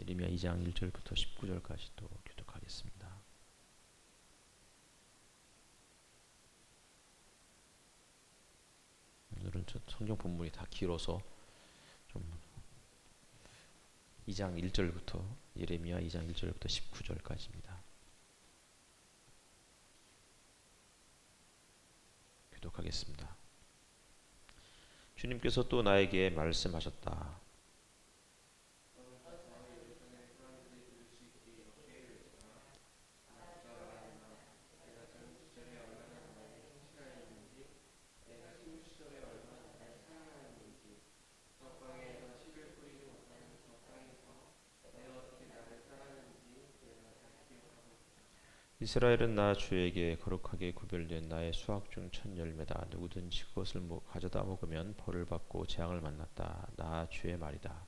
예레미야 2장 1절부터 19절까지 또 교독하겠습니다. 오늘은 성경 본문이 다 길어서 좀 2장 1절부터 예레미야 2장 1절부터 19절까지입니다. 교독하겠습니다. 주님께서 또 나에게 말씀하셨다. 이스라엘은 나 주에게 거룩하게 구별된 나의 수확 중 첫 열매다. 누구든지 그것을 가져다 먹으면 벌을 받고 재앙을 만났다. 나 주의 말이다.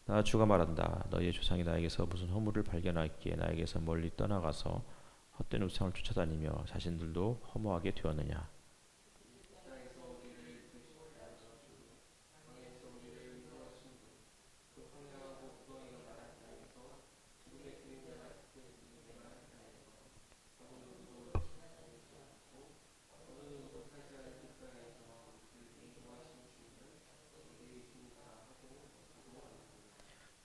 나 주가 말한다. 너희의 조상이 나에게서 무슨 허물을 발견하기에 나에게서 멀리 떠나가서 헛된 우상을 쫓아다니며 자신들도 허무하게 되었느냐.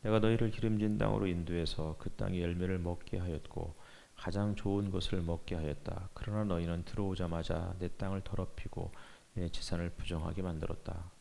내가 너희를 기름진 땅으로 인도해서 그 땅의 열매를 먹게 하였고 가장 좋은 것을 먹게 하였다. 그러나 너희는 들어오자마자 내 땅을 더럽히고 내 재산을 부정하게 만들었다.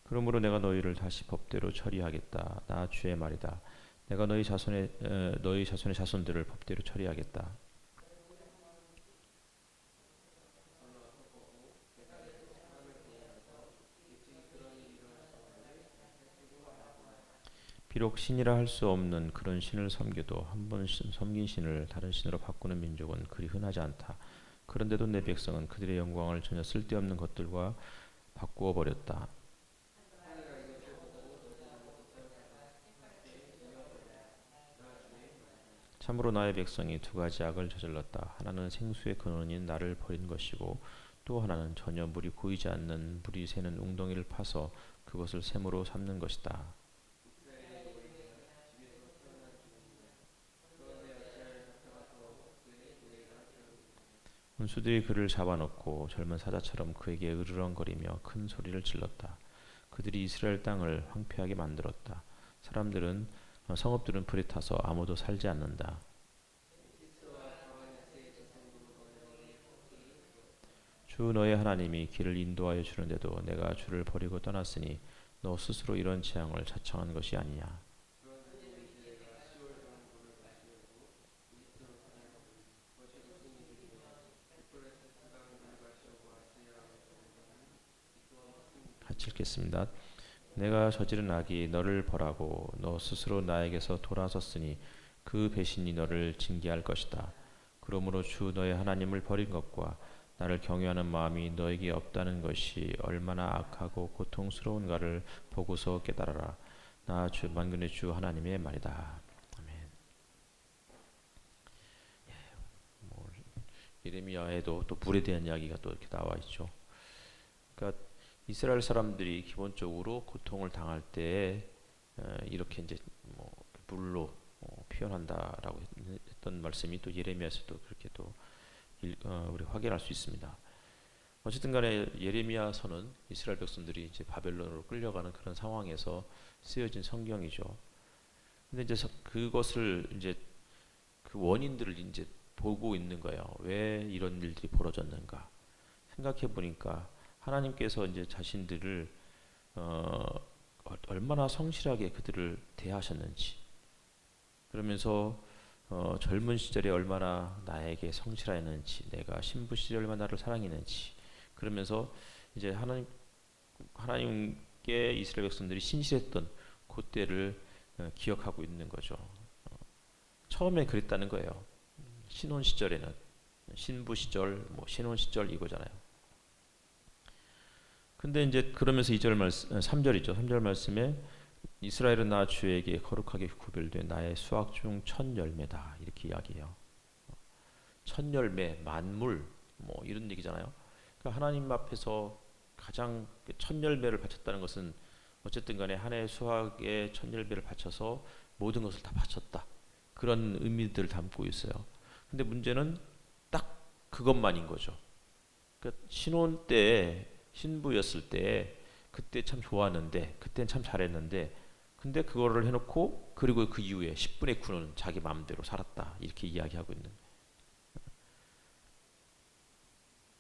그러므로 내가 너희를 다시 법대로 처리하겠다. 나 주의 말이다. 내가 너희 자손의 자손들을 법대로 처리하겠다. 비록 신이라 할 수 없는 그런 신을 섬겨도 한 번 섬긴 신을 다른 신으로 바꾸는 민족은 그리 흔하지 않다. 그런데도 내 백성은 그들의 영광을 전혀 쓸데없는 것들과 바꾸어 버렸다. 참으로 나의 백성이 두 가지 악을 저질렀다. 하나는 생수의 근원인 나를 버린 것이고 또 하나는 전혀 물이 고이지 않는 물이 새는 웅덩이를 파서 그것을 샘으로 삼는 것이다. 원수들이 그를 잡아놓고 젊은 사자처럼 그에게 으르렁거리며 큰 소리를 질렀다. 그들이 이스라엘 땅을 황폐하게 만들었다. 성읍들은 불에 타서 아무도 살지 않는다. 주 너의 하나님이 길을 인도하여 주는데도 내가 주를 버리고 떠났으니 너 스스로 이런 재앙을 자청한 것이 아니냐. 같이 읽겠습니다. 내가 저지른 악이 너를 벌하고 너 스스로 나에게서 돌아섰으니 그 배신이 너를 징계할 것이다. 그러므로 주 너의 하나님을 버린 것과 나를 경외하는 마음이 너에게 없다는 것이 얼마나 악하고 고통스러운가를 보고서 깨달아라. 나 주 만군의 주 하나님의 말이다. 아멘. 예레미야에도 또 불에 대한 이야기가 또 이렇게 나와 있죠. 그러니까 이스라엘 사람들이 기본적으로 고통을 당할 때 이렇게 이제 불로 표현한다라고 했던 말씀이 또 예레미야에서도 그렇게 또 우리 확인할 수 있습니다. 어쨌든 간에 예레미야서는 이스라엘 백성들이 이제 바벨론으로 끌려가는 그런 상황에서 쓰여진 성경이죠. 근데 이제 그것을 이제 그 원인들을 이제 보고 있는 거예요. 왜 이런 일들이 벌어졌는가? 생각해 보니까 하나님께서 이제 자신들을 얼마나 성실하게 그들을 대하셨는지, 그러면서 젊은 시절에 얼마나 나에게 성실하였는지, 내가 신부 시절에 얼마나 나를 사랑했는지, 그러면서 이제 하나님께 이스라엘 백성들이 신실했던 그때를 기억하고 있는 거죠. 처음에 그랬다는 거예요. 신혼 시절에는 신부 시절, 신혼 시절 이거잖아요. 근데 이제 그러면서 2절 말씀, 3절이죠. 3절 말씀에 이스라엘은 나 주에게 거룩하게 구별된 나의 수확 중 첫 열매다 이렇게 이야기해요. 첫 열매, 만물 뭐 이런 얘기잖아요. 그러니까 하나님 앞에서 가장 첫 열매를 바쳤다는 것은 어쨌든 간에 한 해 수확의 첫 열매를 바쳐서 모든 것을 다 바쳤다. 그런 의미들을 담고 있어요. 근데 문제는 딱 그것만인 거죠. 그러니까 신혼 때 신부였을 때 그때 참 좋았는데 그때는 참 잘했는데 근데 그거를 해놓고 그리고 그 이후에 10분의 9는 자기 마음대로 살았다 이렇게 이야기하고 있는.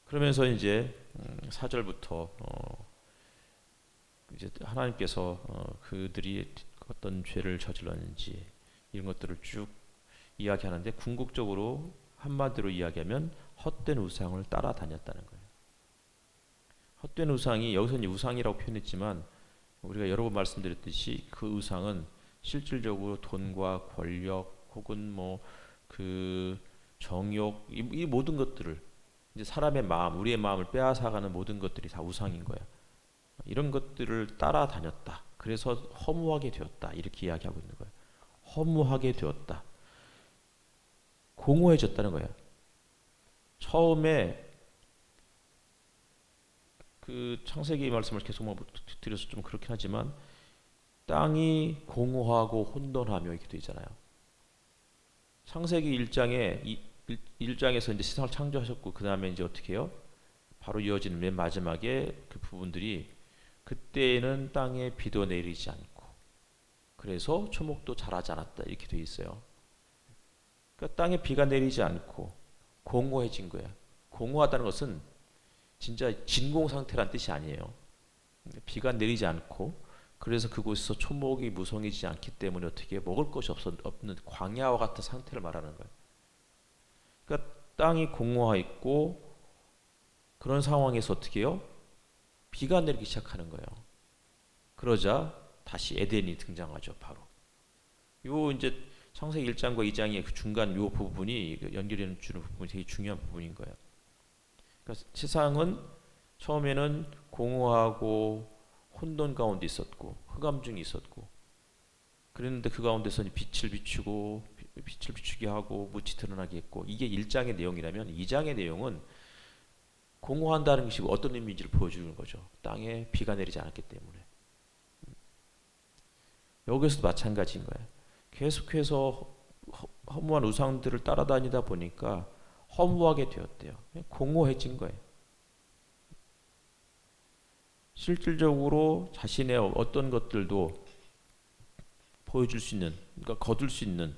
그러면서 이제 4절부터 이제 하나님께서 그들이 어떤 죄를 저질렀는지 이런 것들을 쭉 이야기하는데 궁극적으로 한마디로 이야기하면 헛된 우상을 따라다녔다는 거예요. 헛된 우상이 여기서 이제 우상이라고 표현했지만 우리가 여러 번 말씀드렸듯이 그 우상은 실질적으로 돈과 권력 혹은 뭐 그 정욕 이 모든 것들을 이제 사람의 마음, 우리의 마음을 빼앗아가는 모든 것들이 다 우상인 거예요. 이런 것들을 따라다녔다. 그래서 허무하게 되었다. 이렇게 이야기하고 있는 거예요. 허무하게 되었다. 공허해졌다는 거예요. 처음에 그 창세기 말씀을 계속 드려서 좀 그렇긴 하지만 땅이 공허하고 혼돈하며 이렇게 되어 있잖아요. 창세기 1장에서 이제 세상을 창조하셨고 그 다음에 이제 어떻게 해요? 바로 이어지는 맨 마지막에 그 부분들이 그때는 땅에 비도 내리지 않고 그래서 초목도 자라지 않았다 이렇게 되어 있어요. 그러니까 땅에 비가 내리지 않고 공허해진 거야. 공허하다는 것은 진짜 진공 상태란 뜻이 아니에요. 비가 내리지 않고 그래서 그곳에서 초목이 무성해지지 않기 때문에 어떻게 먹을 것이 없는 광야와 같은 상태를 말하는 거예요. 그러니까 땅이 공허해 있고 그런 상황에서 어떻게 해요? 비가 내리기 시작하는 거예요. 그러자 다시 에덴이 등장하죠. 바로. 요 이제 창세기 1장과 2장의 그 중간 요 부분이 연결해 주는 부분이 되게 중요한 부분인 거예요. 그러니까 세상은 처음에는 공허하고 혼돈 가운데 있었고 흑암중이 있었고 그랬는데 그 가운데서 빛을 비추고 빛을 비추게 하고 무치 드러나게 했고 이게 1장의 내용이라면 2장의 내용은 공허한다는 것이 어떤 의미인지를 보여주는 거죠. 땅에 비가 내리지 않았기 때문에. 여기서도 마찬가지인 거예요. 계속해서 허무한 우상들을 따라다니다 보니까 허무하게 되었대요. 공허해진 거예요. 실질적으로 자신의 어떤 것들도 보여줄 수 있는, 그러니까 거둘 수 있는,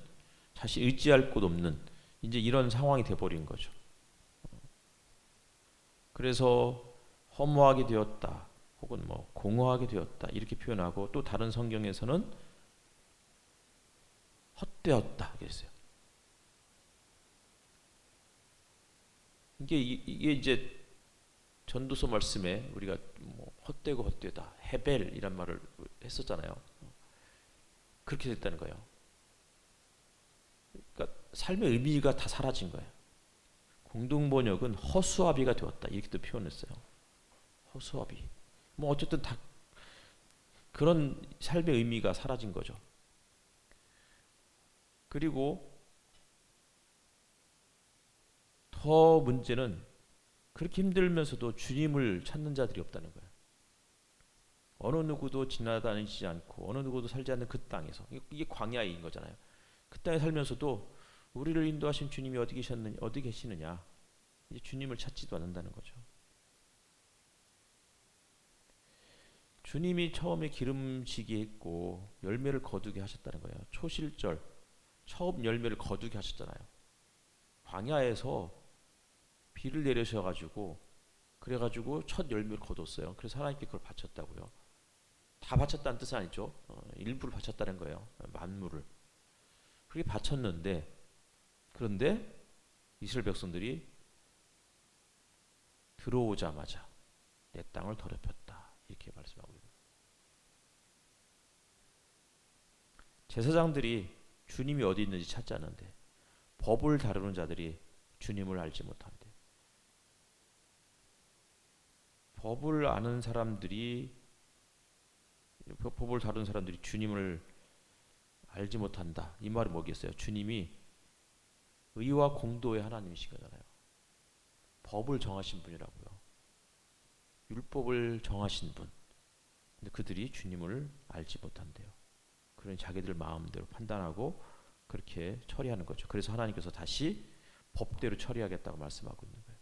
자신 의지할 곳 없는 이제 이런 상황이 돼버린 거죠. 그래서 허무하게 되었다, 혹은 뭐 공허하게 되었다 이렇게 표현하고 또 다른 성경에서는 헛되었다 그랬어요. 이게 이제 전도서 말씀에 우리가 뭐 헛되고 헛되다 헤벨이란 말을 했었잖아요. 그렇게 됐다는 거예요. 그러니까 삶의 의미가 다 사라진 거예요. 공동 번역은 허수아비가 되었다 이렇게도 표현했어요. 허수아비. 뭐 어쨌든 다 그런 삶의 의미가 사라진 거죠. 그리고 더 문제는 그렇게 힘들면서도 주님을 찾는 자들이 없다는 거예요. 어느 누구도 지나다니지 않고 어느 누구도 살지 않는 그 땅에서 이게 광야인 거잖아요. 그 땅에 살면서도 우리를 인도하신 주님이 어디 계시느냐 이제 주님을 찾지도 않는다는 거죠. 주님이 처음에 기름지게 했고 열매를 거두게 하셨다는 거예요. 초실절 처음 열매를 거두게 하셨잖아요. 광야에서 비를 내리셔가지고 그래가지고 첫 열매를 거뒀어요. 그래서 하나님께 그걸 바쳤다고요. 다 바쳤다는 뜻은 아니죠. 일부를 바쳤다는 거예요. 만물을. 그렇게 바쳤는데 그런데 이스라엘 백성들이 들어오자마자 내 땅을 더럽혔다 이렇게 말씀하고 있는. 제사장들이 주님이 어디 있는지 찾지 않는데 법을 다루는 자들이 주님을 알지 못한대. 법을 아는 사람들이 법을 다루는 사람들이 주님을 알지 못한다. 이 말이 뭐겠어요? 주님이 의와 공도의 하나님이신 거잖아요. 법을 정하신 분이라고요. 율법을 정하신 분. 근데 그들이 주님을 알지 못한대요. 그러니 자기들 마음대로 판단하고 그렇게 처리하는 거죠. 그래서 하나님께서 다시 법대로 처리하겠다고 말씀하고 있는 거예요.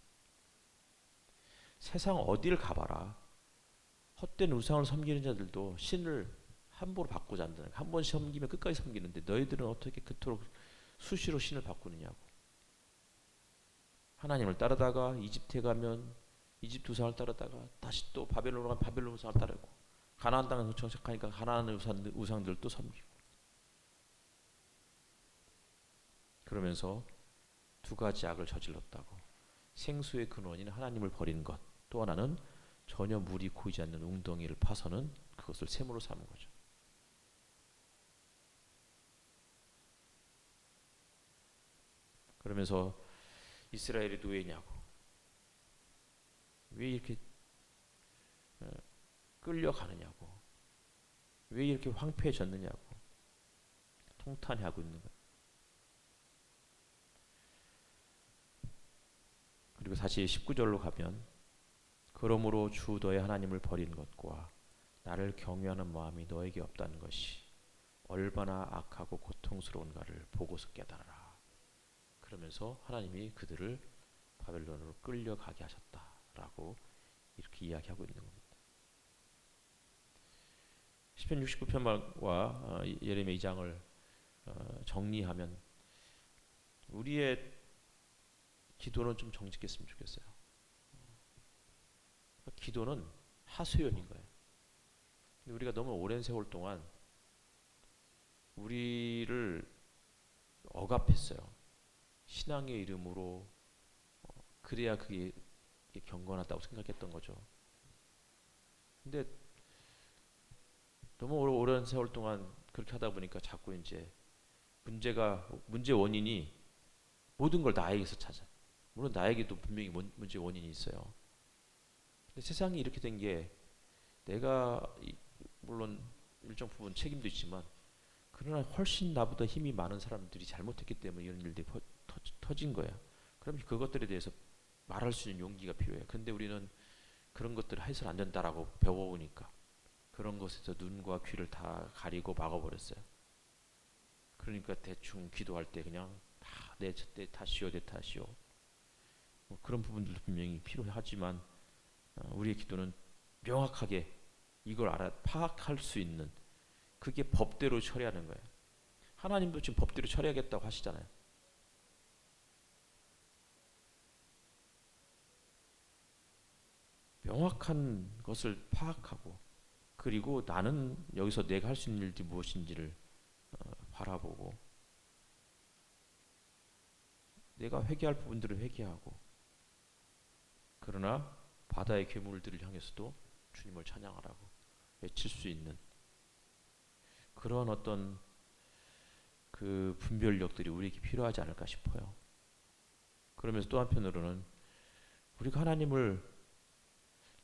세상 어디를 가봐라. 헛된 우상을 섬기는 자들도 신을 함부로 바꾸지 않는다. 한 번 섬기면 끝까지 섬기는데 너희들은 어떻게 그토록 수시로 신을 바꾸느냐고. 하나님을 따르다가 이집트에 가면 이집트 우상을 따르다가 다시 또 바벨론으로 가면 바벨론 우상을 따르고 가나안 땅에 정착하니까 가나안 우상들도 섬기고. 그러면서 두 가지 악을 저질렀다고. 생수의 근원인 하나님을 버리는 것. 또 하나는 전혀 물이 고이지 않는 웅덩이를 파서는 그것을 샘으로 삼은 거죠. 그러면서 이스라엘이 누구냐고. 왜 이렇게 끌려가느냐고. 왜 이렇게 황폐해졌느냐고. 통탄하고 있는 거예요. 그리고 다시 19절로 가면 그러므로 주 너의 하나님을 버리는 것과 나를 경외하는 마음이 너에게 없다는 것이 얼마나 악하고 고통스러운가를 보고서 깨달아라. 그러면서 하나님이 그들을 바벨론으로 끌려가게 하셨다라고 이렇게 이야기하고 있는 겁니다. 시편 69편과 예레미야 2장을 정리하면 우리의 기도는 좀 정직했으면 좋겠어요. 기도는 하소연인 거예요. 근데 우리가 너무 오랜 세월 동안 우리를 억압했어요. 신앙의 이름으로 그래야 그게 경건하다고 생각했던 거죠. 근데 너무 오랜 세월 동안 그렇게 하다 보니까 자꾸 이제 문제 원인이 모든 걸 나에게서 찾아. 물론 나에게도 분명히 문제 원인이 있어요. 근데 세상이 이렇게 된 게 내가 물론 일정 부분 책임도 있지만 그러나 훨씬 나보다 힘이 많은 사람들이 잘못했기 때문에 이런 일들이 터진 거야. 그럼 그것들에 대해서 말할 수 있는 용기가 필요해. 근데 우리는 그런 것들을 해서는 안 된다라고 배워오니까 그런 것에서 눈과 귀를 다 가리고 막아버렸어요. 그러니까 대충 기도할 때 그냥 내 탓이요, 내 탓이요. 그런 부분들도 분명히 필요하지만 우리의 기도는 명확하게 이걸 파악할 수 있는 그게 법대로 처리하는 거예요. 하나님도 지금 법대로 처리하겠다고 하시잖아요. 명확한 것을 파악하고 그리고 나는 여기서 내가 할 수 있는 일이 무엇인지를 바라보고 내가 회개할 부분들을 회개하고 그러나 바다의 괴물들을 향해서도 주님을 찬양하라고 외칠 수 있는 그런 어떤 그 분별력들이 우리에게 필요하지 않을까 싶어요. 그러면서 또 한편으로는 우리가 하나님을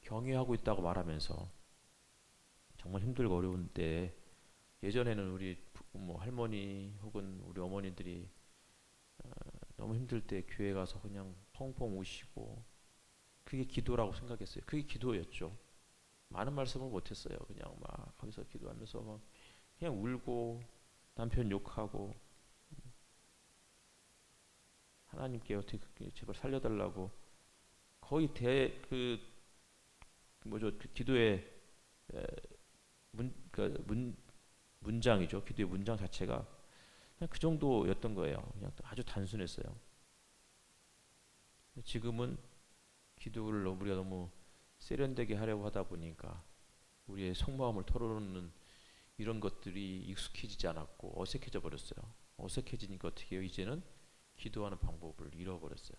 경외하고 있다고 말하면서 정말 힘들고 어려운 때 예전에는 우리 할머니 혹은 우리 어머니들이 너무 힘들 때 교회 가서 그냥 펑펑 우시고 그게 기도라고 생각했어요. 그게 기도였죠. 많은 말씀을 못했어요. 그냥 막 거기서 기도하면서 막 그냥 울고 남편 욕하고 하나님께 어떻게 제발 살려달라고 거의 그 기도의 문장이죠. 기도의 문장 자체가 그냥 그 정도였던 거예요. 그냥 아주 단순했어요. 지금은 기도를 우리가 너무 세련되게 하려고 하다 보니까 우리의 속마음을 털어놓는 이런 것들이 익숙해지지 않았고 어색해져 버렸어요. 어색해지니까 어떻게 해요? 이제는 기도하는 방법을 잃어버렸어요.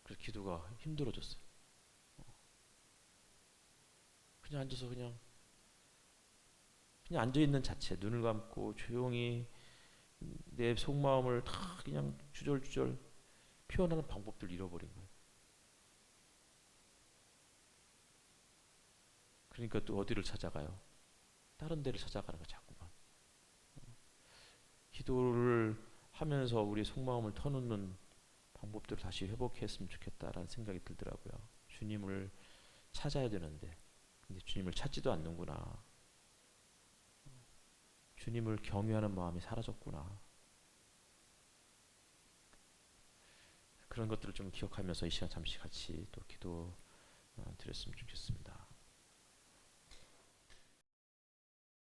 그래서 기도가 힘들어졌어요. 그냥 앉아서 그냥 앉아있는 자체 눈을 감고 조용히 내 속마음을 다 그냥 주절주절 표현하는 방법들을 잃어버린 거예요. 그러니까 또 어디를 찾아가요? 다른 데를 찾아가는 거 자꾸만. 기도를 하면서 우리 속마음을 터놓는 방법들을 다시 회복했으면 좋겠다라는 생각이 들더라고요. 주님을 찾아야 되는데, 근데 주님을 찾지도 않는구나. 주님을 경외하는 마음이 사라졌구나. 그런 것들을 좀 기억하면서 이 시간 잠시 같이 또 기도 드렸으면 좋겠습니다.